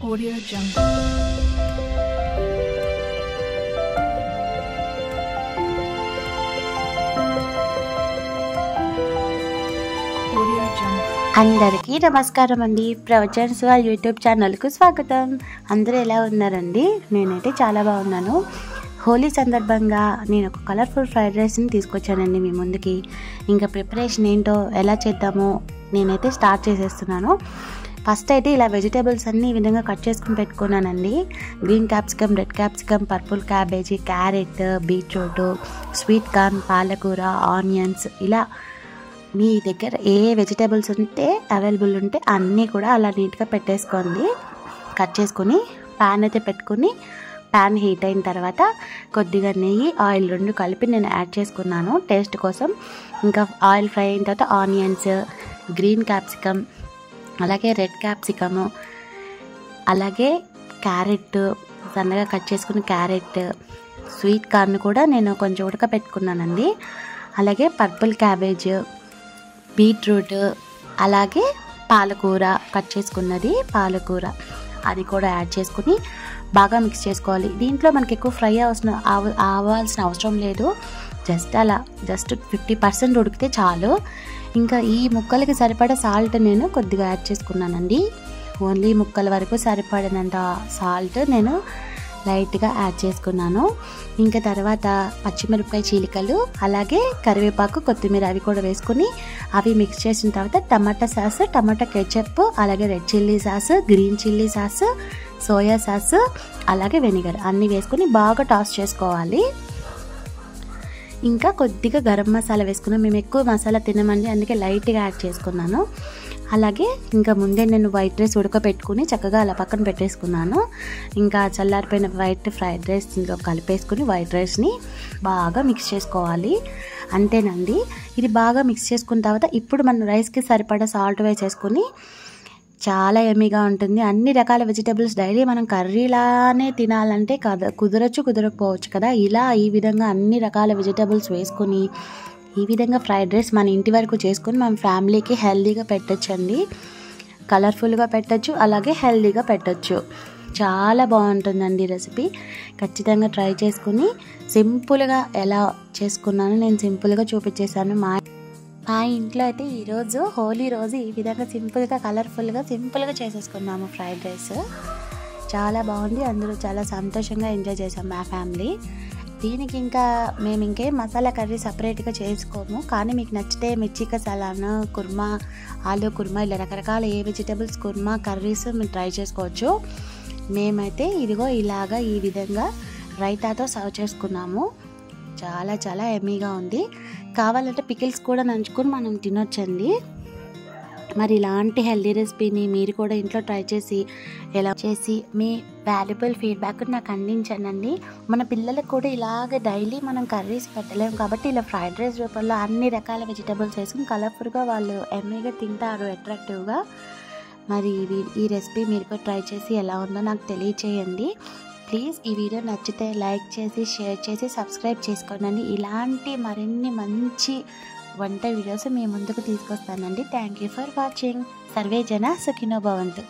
Audio Jungle. అందరికీ నమస్కారం అండి. ప్రవచన్స్ యూట్యూబ్ ఛానల్కు స్వాగతం. అందరూ ఎలా ఉన్నారండి? నేనైతే చాలా బాగున్నాను. హోలీ సందర్భంగా నేను ఒక కలర్ఫుల్ ఫ్రైడ్ రైస్ని తీసుకొచ్చానండి మీ ముందుకి. ఇంకా ప్రిపరేషన్ ఏంటో ఎలా చేద్దామో నేనైతే స్టార్ట్ చేసేస్తున్నాను. ఫస్ట్ అయితే ఇలా వెజిటేబుల్స్ అన్నీ ఈ విధంగా కట్ చేసుకుని పెట్టుకున్నానండి. Green capsicum, red capsicum, purple cabbage, carrot, beetroot, sweet corn, పాలకూర, ఆనియన్స్, ఇలా మీ దగ్గర ఏ వెజిటేబుల్స్ ఉంటే అవైలబుల్ ఉంటే అన్నీ కూడా అలా నీట్గా పెట్టేసుకోండి. కట్ చేసుకొని ప్యాన్ అయితే పెట్టుకుని ప్యాన్ హీట్ అయిన తర్వాత కొద్దిగా నెయ్యి, ఆయిల్ రెండు కలిపి నేను యాడ్ చేసుకున్నాను టేస్ట్ కోసం. ఇంకా ఆయిల్ ఫ్రై అయిన తర్వాత ఆనియన్స్, గ్రీన్ క్యాప్సికమ్, అలాగే రెడ్ క్యాప్సికము, అలాగే క్యారెట్, సన్నగా కట్ చేసుకున్న క్యారెట్, స్వీట్ కార్న్ కూడా నేను కొంచెం ఉడకపెట్టుకున్నానండి. అలాగే పర్పుల్ క్యాబేజ్, బీట్రూట్, అలాగే పాలకూర కట్ చేసుకున్నది, పాలకూర అది కూడా యాడ్ చేసుకుని బాగా మిక్స్ చేసుకోవాలి. దీంట్లో మనకి ఎక్కువ ఫ్రై అవ్వాల్సిన అవసరం లేదు. జస్ట్ 50% ఉడికితే చాలు. ఇంకా ఈ ముక్కలకి సరిపడా సాల్ట్ నేను కొద్దిగా యాడ్ చేసుకున్నానండి. ఓన్లీ ముక్కల వరకు సరిపడినంత సాల్ట్ నేను లైట్గా యాడ్ చేసుకున్నాను. ఇంకా తర్వాత పచ్చిమిరపకాయ చీలికలు, అలాగే కరివేపాకు, కొత్తిమీర అవి కూడా వేసుకొని అవి మిక్స్ చేసిన తర్వాత టమాటా సాస్, టమాటా కెచప్, అలాగే red chilli sauce, green chilli sauce, soya sauce, అలాగే వెనిగర్ అన్నీ వేసుకొని బాగా టాస్ చేసుకోవాలి. ఇంకా కొద్దిగా గరం మసాలా వేసుకున్నాం. మేము ఎక్కువ మసాలా తినమండి, అందుకే లైట్గా యాడ్ చేసుకున్నాను. అలాగే ఇంకా ముందే నేను వైట్ రైస్ ఉడకపెట్టుకుని చక్కగా అలా పక్కన పెట్టేసుకున్నాను. ఇంకా చల్లారిపోయిన వైట్ ఫ్రైడ్ రైస్లో కలిపేసుకుని వైట్ రైస్ని బాగా మిక్స్ చేసుకోవాలి. అంతేనండి. ఇది బాగా మిక్స్ చేసుకున్న తర్వాత ఇప్పుడు మనం రైస్కి సరిపడా సాల్ట్ వేసేసుకొని చాలా యమ్మీగా ఉంటుంది. అన్ని రకాల వెజిటేబుల్స్ డైలీ మనం కర్రీలానే తినాలంటే కుదరకపోవచ్చు కదా. ఇలా ఈ విధంగా అన్ని రకాల వెజిటేబుల్స్ వేసుకొని ఈ విధంగా ఫ్రైడ్ రైస్ మన ఇంటి వరకు చేసుకొని మన ఫ్యామిలీకి హెల్తీగా పెట్టచ్చండి. కలర్ఫుల్గా పెట్టచ్చు, అలాగే హెల్తీగా పెట్టచ్చు. చాలా బాగుంటుందండి రెసిపీ. ఖచ్చితంగా ట్రై చేసుకుని సింపుల్గా ఎలా చేసుకున్నానో నేను సింపుల్గా చూపించేశాను. మా ఇంట్లో అయితే ఈరోజు హోలీ రోజు ఈ విధంగా సింపుల్గా చేసేసుకున్నాము ఫ్రైడ్ రైస్. చాలా బాగుంది. అందరూ చాలా సంతోషంగా ఎంజాయ్ చేసాం మా ఫ్యామిలీ. దీనికి ఇంకా మేము ఇంకేం మసాలా కర్రీ సపరేట్గా చేసుకోము. కానీ మీకు నచ్చితే మిర్చి కసాలాను, కుర్మా, ఆలు కుర్మా, ఇలా రకరకాల ఏ వెజిటేబుల్స్ కుర్మా కర్రీస్ మీరు ట్రై చేసుకోవచ్చు. మేమైతే ఇదిగో ఇలాగా ఈ విధంగా రైతాతో సర్వ్ చేసుకున్నాము. చాలా చాలా యమ్మీగా ఉంది. కావాలంటే పికిల్స్ కూడా నంచుకొని మనం తినొచ్చండి. మరి ఇలాంటి హెల్దీ రెసిపీని మీరు కూడా ఇంట్లో ట్రై చేసి ఎలా చేసి మీ వాల్యుబుల్ ఫీడ్బ్యాక్ నాకు అందించండి. మన పిల్లలకు కూడా ఇలాగ డైలీ మనం కర్రీస్ పెట్టలేము కాబట్టి ఇలా ఫ్రైడ్ రైస్ రూపంలో అన్ని రకాల వెజిటేబుల్స్ వేసుకుని కలర్ఫుల్గా వాళ్ళు ఎమ్మీగా తింటారు, అట్రాక్టివ్గా. మరి ఈ రెసిపీ మీరు కూడా ట్రై చేసి ఎలా ఉందో నాకు తెలియచేయండి. ప్లీజ్ ఈ వీడియో నచ్చితే లైక్ చేసి, షేర్ చేసి, సబ్స్క్రైబ్ చేసుకోండి. ఇలాంటి మరిన్ని మంచి వంట వీడియోస్ మీ ముందుకు తీసుకొస్తానండి. Thank you for watching. సర్వే జన సుఖినో భవంతు.